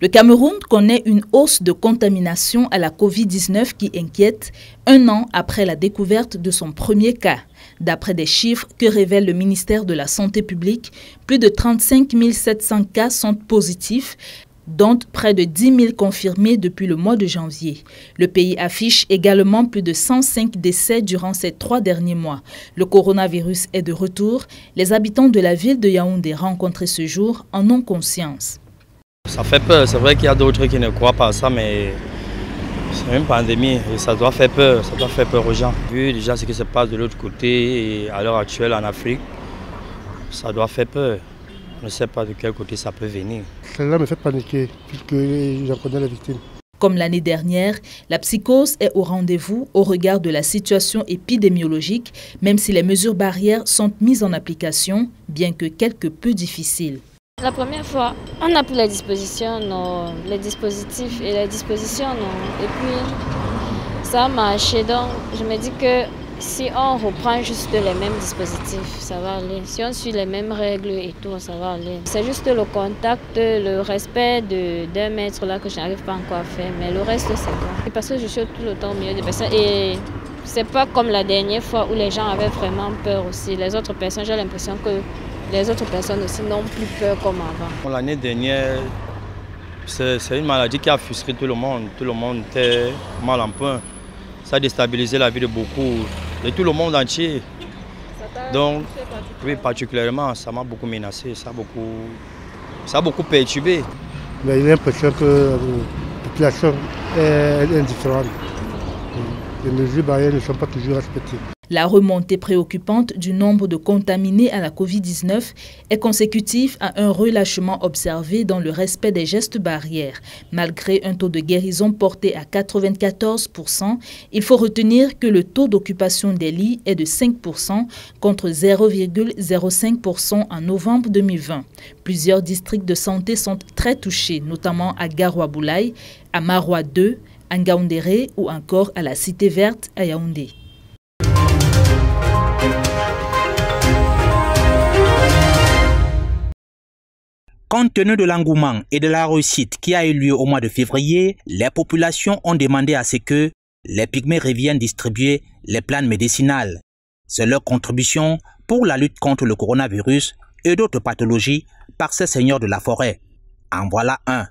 Le Cameroun connaît une hausse de contamination à la Covid-19 qui inquiète 1 an après la découverte de son premier cas. D'après des chiffres que révèle le ministère de la Santé publique, plus de 35 700 cas sont positifs, dont près de 10 000 confirmés depuis le mois de janvier. Le pays affiche également plus de 105 décès durant ces 3 derniers mois. Le coronavirus est de retour. Les habitants de la ville de Yaoundé rencontrés ce jour en ont conscience. Ça fait peur, c'est vrai qu'il y a d'autres qui ne croient pas à ça, mais c'est une pandémie et ça doit faire peur aux gens. Vu déjà ce qui se passe de l'autre côté et à l'heure actuelle en Afrique, ça doit faire peur. On ne sait pas de quel côté ça peut venir. Cela me fait paniquer puisque j'en connais les victimes. Comme l'année dernière, la psychose est au rendez-vous au regard de la situation épidémiologique, même si les mesures barrières sont mises en application, bien que quelque peu difficiles. La première fois, on a pris les dispositions, les dispositifs et les dispositions. Et puis, ça a marché. Donc, je me dis que si on reprend juste les mêmes dispositifs, ça va aller. Si on suit les mêmes règles et tout, ça va aller. C'est juste le contact, le respect d'1 mètre là que je n'arrive pas encore à faire. Mais le reste, c'est bon. Parce que je suis tout le temps au milieu des personnes. Et c'est pas comme la dernière fois où les gens avaient vraiment peur aussi. Les autres personnes, j'ai l'impression que les autres personnes aussi n'ont plus peur comme avant. L'année dernière, c'est une maladie qui a frustré tout le monde. Tout le monde était mal en point. Ça a déstabilisé la vie de beaucoup, de tout le monde entier. Donc, oui, particulièrement, ça m'a beaucoup menacé, ça a beaucoup perturbé. Mais j'ai l'impression que la population est indifférente. Les mesures barrières ne sont pas toujours respectées. La remontée préoccupante du nombre de contaminés à la Covid-19 est consécutive à un relâchement observé dans le respect des gestes barrières. Malgré un taux de guérison porté à 94%, il faut retenir que le taux d'occupation des lits est de 5% contre 0,05% en novembre 2020. Plusieurs districts de santé sont très touchés, notamment à Garoua-Boulaye, à Maroua 2, à Ngaoundéré ou encore à la Cité Verte à Yaoundé. Compte tenu de l'engouement et de la réussite qui a eu lieu au mois de février, les populations ont demandé à ce que les pygmées reviennent distribuer les plantes médicinales. C'est leur contribution pour la lutte contre le coronavirus et d'autres pathologies par ces seigneurs de la forêt. En voilà un.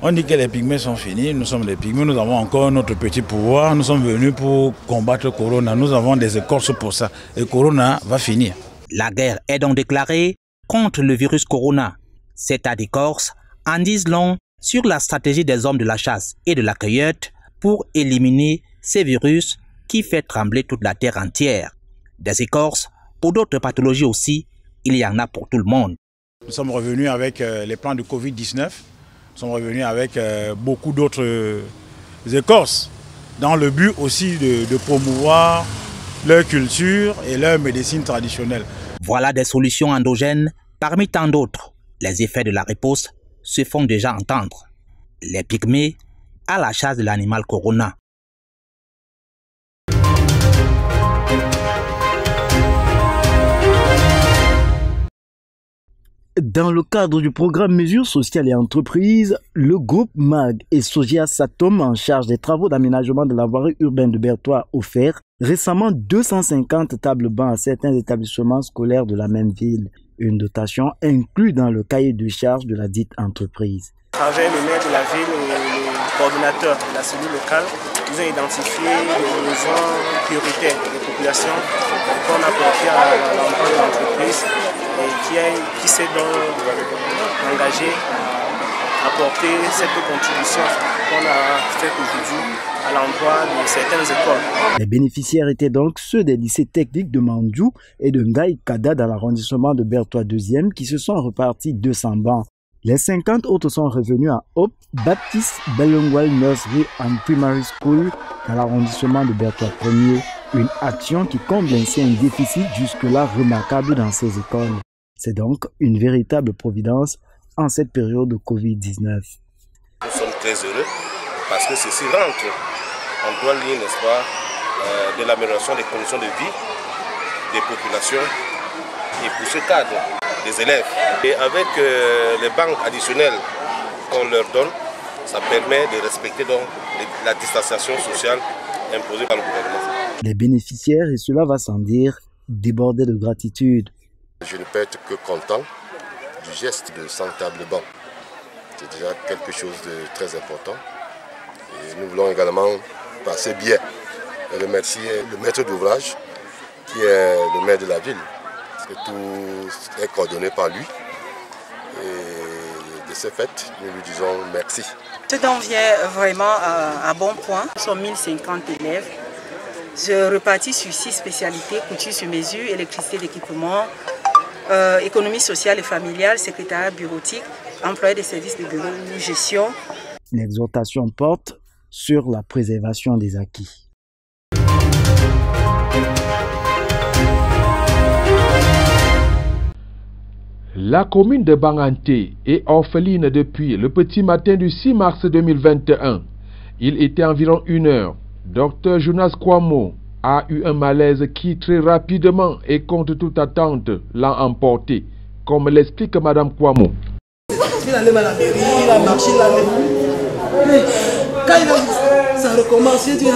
On dit que les pygmées sont finis, nous sommes des pygmées, nous avons encore notre petit pouvoir, nous sommes venus pour combattre le corona, nous avons des écorces pour ça, et corona va finir. La guerre est donc déclarée contre le virus corona. Ces tas d'écorces en disent long sur la stratégie des hommes de la chasse et de la cueillette pour éliminer ces virus qui fait trembler toute la terre entière. Des écorces pour d'autres pathologies aussi, il y en a pour tout le monde. Nous sommes revenus avec les plans de Covid-19. Nous sommes revenus avec beaucoup d'autres écorces dans le but aussi de promouvoir leur culture et leur médecine traditionnelle. Voilà des solutions endogènes parmi tant d'autres. Les effets de la riposte se font déjà entendre. Les pygmées à la chasse de l'animal corona. Dans le cadre du programme Mesures sociales et entreprises, le groupe MAG et Sogia Satom en charge des travaux d'aménagement de la voirie urbaine de Berthois offert récemment 250 tables bancs à certains établissements scolaires de la même ville. Une dotation inclue dans le cahier de charges de la dite entreprise. Avec le maire de la ville et le coordonnateur de la cellule locale, nous avons identifié les besoins prioritaires des populations qu'on a portés à l'emploi de l'entreprise et qui s'est donc engagé à apporter cette contribution qu'on a faite aujourd'hui à l'emploi de certaines écoles. Les bénéficiaires étaient donc ceux des lycées techniques de Mandjou et de Ngaï Kada dans l'arrondissement de Berthois 2e qui se sont repartis 200 bancs. Les 50 autres sont revenus à Hope Baptiste Bilingual Nursery and Primary School dans l'arrondissement de Berthois 1er, une action qui comble ainsi un déficit jusque-là remarquable dans ces écoles. C'est donc une véritable providence en cette période de Covid-19. Nous sommes très heureux parce que ceci rentre en droit ligne, n'est-ce pas, de l'amélioration des conditions de vie des populations et pour ce cadre des élèves. Et avec les banques additionnelles qu'on leur donne, ça permet de respecter donc la distanciation sociale imposée par le gouvernement. Les bénéficiaires, et cela va sans dire, débordaient de gratitude. Je ne peux être que content du geste de 100 tables bancs. C'est déjà quelque chose de très important. Et nous voulons également passer bien et remercier le maître d'ouvrage qui est le maire de la ville. Parce que tout est coordonné par lui. Et de ce fait, nous lui disons merci. Ce dont vient vraiment à bon point. Nous sommes 1050 élèves. Je repartis sur 6 spécialités, couture sur mesure, électricité d'équipement, économie sociale et familiale, secrétariat bureautique, employé des services de bureau, gestion. L'exhortation porte sur la préservation des acquis. La commune de Banganté est orpheline depuis le petit matin du 6 mars 2021. Il était environ 1 heure. Dr Jonas Kwamo a eu un malaise qui très rapidement et contre toute attente l'a emporté, comme l'explique Madame Kwamo. Il allait à la mairie, il a marché, il allait. Quand ça recommence, il dit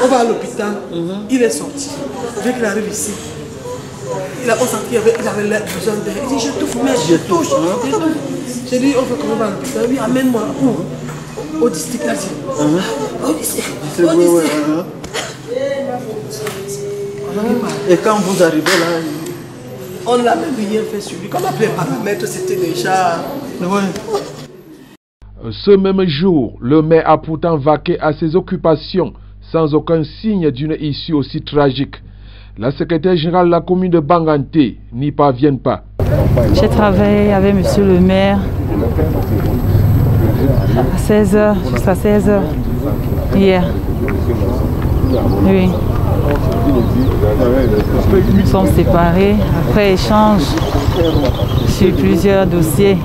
on va à l'hôpital. Il est sorti. Dès qu'il arrive ici, il a senti qu'il avait besoin d'aide. Il dit je touche, mais je touche. J'ai dit on fait comment on va à l'hôpital. Oui, amène-moi au district là. Au district. Et quand vous arrivez là, on n'a même rien fait sur lui. Comme après les paramètres, c'était déjà... Ce même jour, le maire a pourtant vaqué à ses occupations sans aucun signe d'une issue aussi tragique. La secrétaire générale de la commune de Banganté n'y parvient pas. J'ai travaillé avec monsieur le maire à 16h, jusqu'à 16h hier. Oui. Nous sommes séparés après échange sur plusieurs dossiers.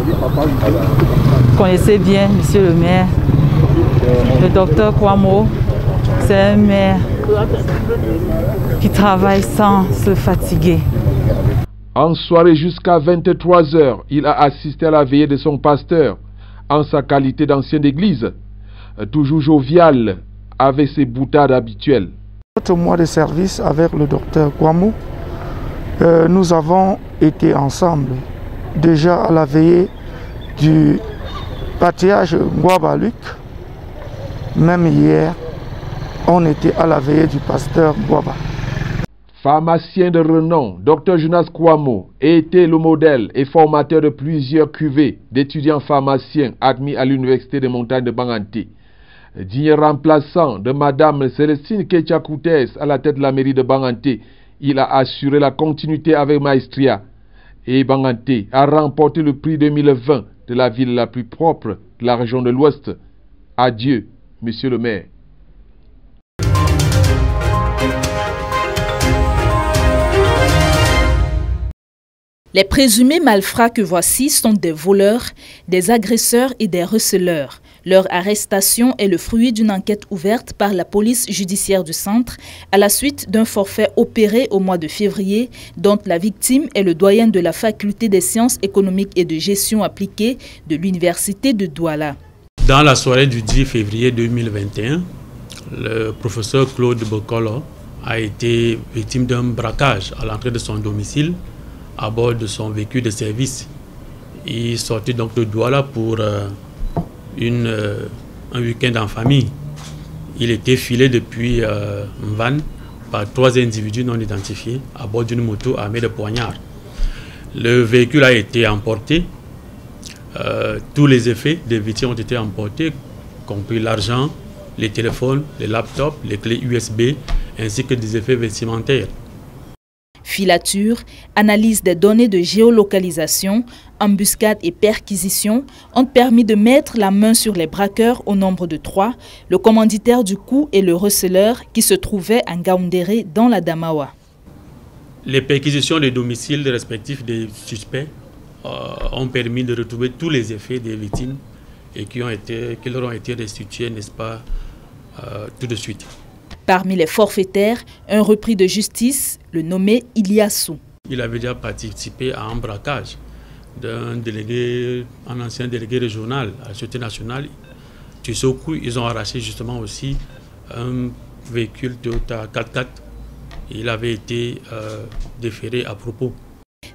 Vous connaissez bien monsieur le maire. Le docteur Kwamo, c'est un maire qui travaille sans se fatiguer. En soirée jusqu'à 23h, il a assisté à la veillée de son pasteur en sa qualité d'ancien d'église, toujours jovial avec ses boutades habituelles. Notre mois de service avec le docteur Kwamo, nous avons été ensemble déjà à la veillée du patriarche Ngouaba-Luc. Même hier, on était à la veillée du pasteur Ngouaba. Pharmacien de renom, Dr Jonas Kwamo était le modèle et formateur de plusieurs cuvées d'étudiants pharmaciens admis à l'université des montagnes de Banganté. Digne remplaçant de Madame Célestine Ketchakoutes à la tête de la mairie de Banganté, il a assuré la continuité avec maestria. Et Banganté a remporté le prix 2020 de la ville la plus propre de la région de l'Ouest. Adieu, monsieur le maire. Les présumés malfrats que voici sont des voleurs, des agresseurs et des receleurs. Leur arrestation est le fruit d'une enquête ouverte par la police judiciaire du centre à la suite d'un forfait opéré au mois de février dont la victime est le doyen de la faculté des sciences économiques et de gestion appliquée de l'université de Douala. Dans la soirée du 10 février 2021, le professeur Claude Bokolo a été victime d'un braquage à l'entrée de son domicile à bord de son véhicule de service. Il sortait donc de Douala pour un week-end en famille. Il était filé depuis Mvan par 3 individus non identifiés à bord d'une moto armée de poignards. Le véhicule a été emporté. Tous les effets des victimes ont été emportés, compris l'argent, les téléphones, les laptops, les clés USB, ainsi que des effets vestimentaires. Filature, analyse des données de géolocalisation, embuscade et perquisition ont permis de mettre la main sur les braqueurs au nombre de 3, le commanditaire du coup et le receleur qui se trouvaient à Ngaoundéré dans la Damawa. Les perquisitions des domiciles respectifs des suspects ont permis de retrouver tous les effets des victimes et qui leur ont été restitués, n'est-ce pas, tout de suite. Parmi les forfaitaires, un repris de justice, le nommé Iliassou. Il avait déjà participé à un braquage d'un ancien délégué régional à la Sûreté nationale. Du seul coup, ils ont arraché justement aussi un véhicule Toyota 4x4. Il avait été déféré à propos.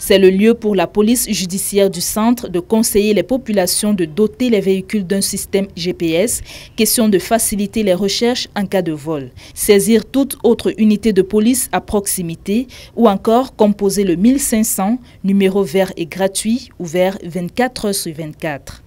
C'est le lieu pour la police judiciaire du centre de conseiller les populations de doter les véhicules d'un système GPS, question de faciliter les recherches en cas de vol. Saisir toute autre unité de police à proximité ou encore composer le 1500, numéro vert et gratuit, ouvert 24 h sur 24.